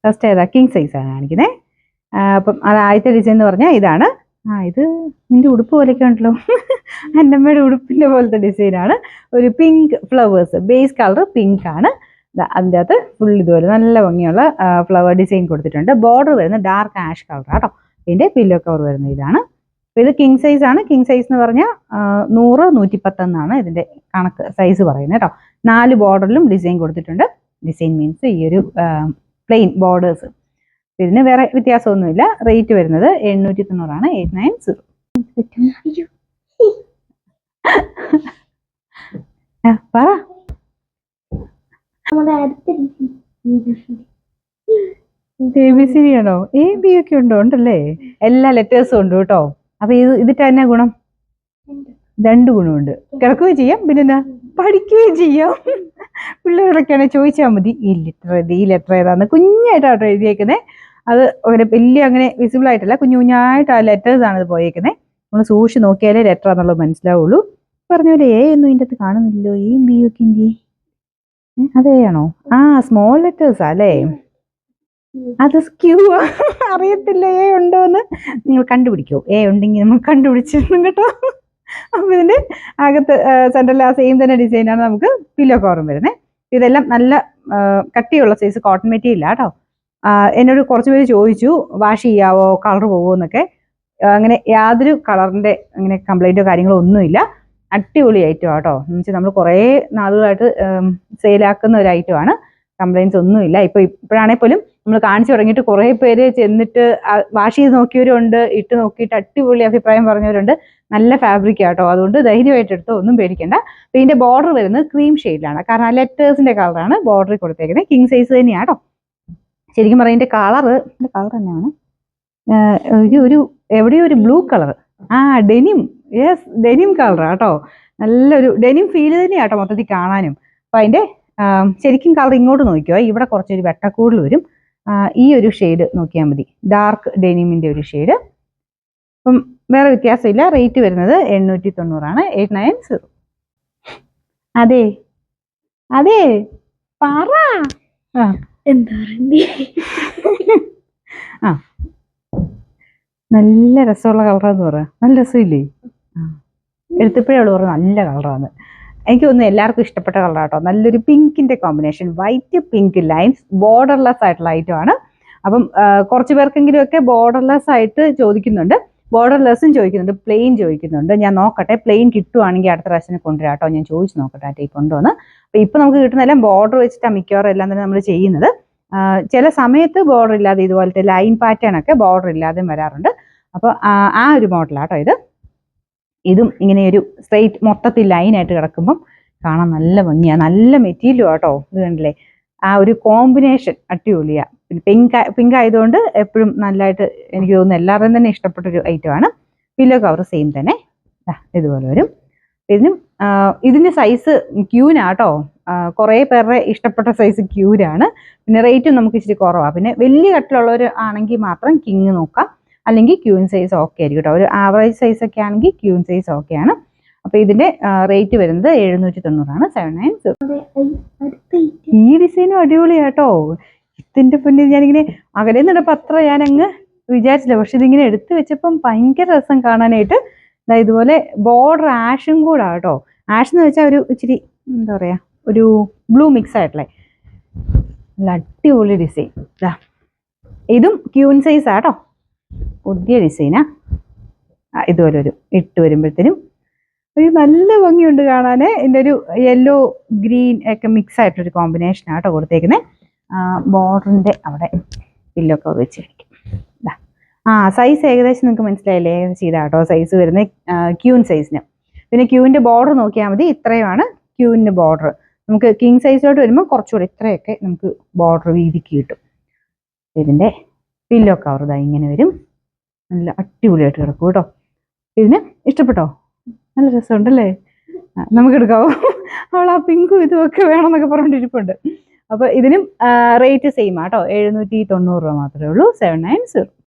First ഏതാ? King size ആണ് കാണിക്കുന്നത്. അപ്പം അത് ആദ്യത്തെ ഡിസൈൻ എന്ന് പറഞ്ഞാൽ ഇതാണ്. ഇത് നിന്റെ ഉടുപ്പ് പോലെയൊക്കെ ഉണ്ടല്ലോ. എൻ്റെ അമ്മയുടെ ഉടുപ്പിൻ്റെ പോലത്തെ ഡിസൈനാണ്. ഒരു pink flowers, base colour pink ആണ്. അതിൻ്റെ അകത്ത് ഫുൾ ഇതുപോലെ നല്ല ഭംഗിയുള്ള ഫ്ലവർ ഡിസൈൻ കൊടുത്തിട്ടുണ്ട്. ബോർഡർ വരുന്നത് ഡാർക്ക് ആഷ് കളർ കേട്ടോ. ഇതിൻ്റെ പില്ലോ കവർ വരുന്നത് ഇതാണ്. അപ്പോൾ ഇത് കിങ് സൈസ് ആണ്. കിങ് സൈസ് എന്ന് പറഞ്ഞാൽ 100, 110 എന്നാണ് ഇതിൻ്റെ കണക്ക് സൈസ് പറയുന്നത് കേട്ടോ. 4 ബോർഡറിലും ഡിസൈൻ കൊടുത്തിട്ടുണ്ട്. ഡിസൈൻ മീൻസ് ഈ ഒരു പ്ലെയിൻ ബോർഡേഴ്സ്. ഇതിന് വേറെ വ്യത്യാസമൊന്നുമില്ല. റേറ്റ് വരുന്നത് 890 ആണ്. 890. പറ. ABCD ആണോ? AB ഒക്കെ ഉണ്ടോ? ഉണ്ടല്ലേ, എല്ലാ ലെറ്റേഴ്സും ഉണ്ട് കേട്ടോ. അപ്പൊ ഇതിട്ട് തന്നെ ഗുണം 2 ഗുണമുണ്ട്. കിടക്കുകയും ചെയ്യാം, പിന്നെ എന്നാ പഠിക്കുകയും ചെയ്യാം. പിള്ളേരൊക്കെയാണ് ചോദിച്ചാൽ മതി ഈ ലെറ്റർ ഏതാന്ന്. കുഞ്ഞായിട്ടാട്ടോ എഴുതിയേക്കുന്നത്. അത് അങ്ങനെ വലിയ അങ്ങനെ വിസിബിൾ ആയിട്ടല്ല, കുഞ്ഞായിട്ട് ആ ലെറ്റേഴ്സ് ആണ് ഇത് പോയേക്കുന്നത്. നമ്മൾ സൂക്ഷിച്ച് നോക്കിയാലേ ലെറ്റർ എന്നുള്ളത് മനസ്സിലാവുള്ളൂ. പറഞ്ഞ പോലെ A ഒന്നും ഇതിൻ്റെ അകത്ത് കാണുന്നില്ലല്ലോ. Aയും B ഒക്കെ എന്ത്? അതേയാണോ? സ്മോൾ ലെറ്റേഴ്സാ അല്ലേ? അത് ക്യൂ. അറിയത്തില്ല A ഉണ്ടോന്ന്. നിങ്ങൾ കണ്ടുപിടിക്കോ? A ഉണ്ടെങ്കിൽ നമ്മൾ കണ്ടുപിടിച്ചിരുന്നു കേട്ടോ. അപ്പൊ ഇതിന്റെ അകത്ത് സെൻട്രൽ ആ സെയിം തന്നെ ഡിസൈനാണ് നമുക്ക് പില്ലോ കവറും വരുന്നത്. ഇതെല്ലാം നല്ല കട്ടിയുള്ള സൈസ് കോട്ടൺ മെറ്റീരിയൽ കേട്ടോ. എന്നോട് കുറച്ച് പേര് ചോദിച്ചു വാഷ് ചെയ്യാവോ, കളർ പോവോ എന്നൊക്കെ. അങ്ങനെ യാതൊരു കളറിന്റെ അങ്ങനെ കംപ്ലൈന്റോ കാര്യങ്ങളോ ഒന്നുമില്ല. അടിപൊളി ഐറ്റം ആട്ടോ. എന്ന് വെച്ചാൽ നമ്മൾ കുറേ നാളുകളായിട്ട് സെയിലാക്കുന്ന ഒരു ഐറ്റമാണ്. കംപ്ലൈൻറ്റ്സ് ഒന്നുമില്ല. ഇപ്പോഴാണെങ്കിൽ പോലും നമ്മൾ കാണിച്ചു തുടങ്ങിയിട്ട് കുറേ പേര് ചെന്നിട്ട് വാഷ് ചെയ്ത് നോക്കിയവരുണ്ട്, ഇട്ട് നോക്കിയിട്ട് അടിപൊളി അഭിപ്രായം പറഞ്ഞവരുണ്ട്. നല്ല ഫാബ്രിക് ആട്ടോ. അതുകൊണ്ട് ധൈര്യമായിട്ട് എടുത്തോ, ഒന്നും പേടിക്കണ്ട. അപ്പോൾ ഇതിന്റെ ബോർഡർ വരുന്നത് ക്രീം ഷെയ്ഡിലാണ്. കാരണം ആ ലെറ്റേഴ്സിന്റെ കളറാണ് ബോർഡറിൽ കൊടുത്തേക്കുന്നത്. കിങ് സൈസ് തന്നെയാട്ടോ. ശരിക്കും പറയാം ഇതിന്റെ കളർ തന്നെയാണ് ഒരു എവിടെയോ ഒരു blue colour. Denim. Yes, denim colour കേട്ടോ. നല്ലൊരു ഡെനിം ഫീൽ തന്നെയാട്ടോ മൊത്തത്തിൽ കാണാനും. അപ്പം അതിന്റെ ശരിക്കും കളർ ഇങ്ങോട്ട് നോക്കിയോ, ഇവിടെ കുറച്ചൊരു വെട്ടക്കൂടുതൽ വരും. ഈ ഒരു ഷെയ്ഡ് നോക്കിയാൽ മതി, ഡാർക്ക് ഡെനിമിന്റെ ഒരു ഷെയ്ഡ്. അപ്പം വേറെ വ്യത്യാസമില്ല. റേറ്റ് വരുന്നത് 890 ആണ്. 890. അതെ അതെ പറ. എന്താ നല്ല രസമുള്ള കളറാന്ന് പറ. നല്ല രസമില്ലേ? എടുത്തപ്പോഴേ അവള് പറഞ്ഞു നല്ല കളറാണ്. എനിക്ക് തോന്നുന്നു എല്ലാവർക്കും ഇഷ്ടപ്പെട്ട കളറാട്ടോ. നല്ലൊരു പിങ്കിന്റെ combination, white pink lines, borderless ആയിട്ടുള്ള ഐറ്റമാണ്. അപ്പം കുറച്ച് പേർക്കെങ്കിലും ഒക്കെ ബോർഡർലെസ് ആയിട്ട് ചോദിക്കുന്നുണ്ട്, ബോർഡർലെസ്സും ചോദിക്കുന്നുണ്ട്, പ്ലെയിൻ ചോദിക്കുന്നുണ്ട്. ഞാൻ നോക്കട്ടെ, പ്ലെയിൻ കിട്ടുവാണെങ്കിൽ അടുത്ത പ്രാവശ്യം കൊണ്ടുവരാട്ടോ. ഞാൻ ചോദിച്ചു നോക്കട്ടെ ആ ടൈപ്പ് ഉണ്ടോന്ന്. അപ്പൊ ഇപ്പൊ നമുക്ക് കിട്ടുന്നതെല്ലാം ബോർഡർ വെച്ചിട്ടാണ് മിക്കവാറും എല്ലാം തന്നെ നമ്മൾ ചെയ്യുന്നത്. ചില സമയത്ത് ബോർഡർ ഇല്ലാതെ ഇതുപോലത്തെ ലൈൻ പാറ്റേൺ ഒക്കെ ബോർഡർ ഇല്ലാതെ വരാറുണ്ട്. അപ്പോൾ ആ ഒരു മോഡലാട്ടോ ഇത്. ഇതും ഇങ്ങനെ ഒരു സ്ട്രെയിറ്റ് മൊത്തത്തിൽ ലൈനായിട്ട് കിടക്കുമ്പം കാണാൻ നല്ല ഭംഗിയാണ്. നല്ല മെറ്റീരിയലും ആട്ടോ. ഇത് കണ്ടില്ലേ, ആ ഒരു കോമ്പിനേഷൻ അടിപൊളിയാ. പിന്നെ പിങ്ക് ആയതുകൊണ്ട് എപ്പോഴും നല്ലതായിട്ട് എനിക്ക് തോന്നുന്നു എല്ലാവരുടെയും തന്നെ ഇഷ്ടപ്പെട്ടൊരു ഐറ്റമാണ്. പില്ലോ കവർ സെയിം തന്നെ ഇതുപോലെ വരും. ഇതിന് സൈസ് ക്യൂനാട്ടോ. കുറേ പേരുടെ ഇഷ്ടപ്പെട്ട സൈസ് ക്യൂരാണ്. പിന്നെ റേറ്റും നമുക്ക് ഇച്ചിരി കുറവാണ്. പിന്നെ വലിയ കട്ടിലുള്ളവർ ആണെങ്കിൽ മാത്രം കിങ് നോക്കാം, അല്ലെങ്കിൽ ക്യൂൻ സൈസ് ഓക്കെ ആയിരിക്കും കേട്ടോ. ഒരു ആവറേജ് സൈസ് ഒക്കെ ആണെങ്കിൽ ക്യൂൻ സൈസ് ഓക്കെയാണ്. അപ്പൊ ഇതിന്റെ റേറ്റ് വരുന്നത് 790 ആണ്. 790. ഈ ഡിസൈനും അടിപൊളിയാട്ടോ. ഇതിന്റെ പിന്നെ ഞാനിങ്ങനെ അകലെ നിന്നപ്പോ അത്ര ഞാനങ്ങ് വിചാരിച്ചില്ല, പക്ഷെ ഇതിങ്ങനെ എടുത്തു വെച്ചപ്പം ഭയങ്കര രസം കാണാനായിട്ട്. ഇതുപോലെ ബോർഡർ ആഷും കൂടെ കേട്ടോ. ആഷ് എന്ന് വെച്ചാൽ ഒരു ഇച്ചിരി എന്താ പറയാ, ഒരു ബ്ലൂ മിക്സ് ആയിട്ടല്ലേ, നല്ല അടിപൊളി ഡിസൈൻ. ഇതും ക്യൂൻ സൈസ് ആട്ടോ. പുതിയ ഡിസൈനാ. ഇതുപോലെ ഒരു ഇട്ട് വരുമ്പോഴത്തേനും ഒരു നല്ല ഭംഗിയുണ്ട് കാണാൻ. ഇതിൻ്റെ ഒരു യെല്ലോ ഗ്രീൻ ഒക്കെ മിക്സ് ആയിട്ടൊരു കോമ്പിനേഷൻ ആട്ടോ കൊടുത്തേക്കുന്നത്. ബോർഡറിന്റെ അവിടെ പില്ലോ കവർ വെച്ച് കാണിക്കും. സൈസ് ഏകദേശം നിങ്ങൾക്ക് മനസ്സിലായില്ലേ? ഏകദേശം ഇതാട്ടോ സൈസ് വരുന്നത് ക്യൂൻ സൈസിന്. പിന്നെ ക്യൂവിന്റെ ബോർഡർ നോക്കിയാൽ മതി. ഇത്രയുമാണ് ക്യൂവിന്റെ ബോർഡർ. നമുക്ക് കിങ് സൈസിലോട്ട് വരുമ്പോൾ കുറച്ചുകൂടെ ഇത്രയൊക്കെ നമുക്ക് ബോർഡർ വീതിക്ക് കിട്ടും. ഇതിന്റെ പില്ലോ കവർ ഇതാ ഇങ്ങനെ വരും. നല്ല അടിപൊളിയായിട്ട് കിടക്കും കേട്ടോ. ഇതിന് ഇഷ്ടപ്പെട്ടോ? നല്ല രസമുണ്ടല്ലേ? നമുക്ക് എടുക്കാവോ? അവൾ ആ പിങ്കും ഇതുമൊക്കെ വേണമെന്നൊക്കെ പറഞ്ഞിട്ടിരിപ്പുണ്ട്. അപ്പൊ ഇതിനും റേറ്റ് സെയിം ആട്ടോ. 790 രൂപ മാത്രമേ ഉള്ളൂ. 790.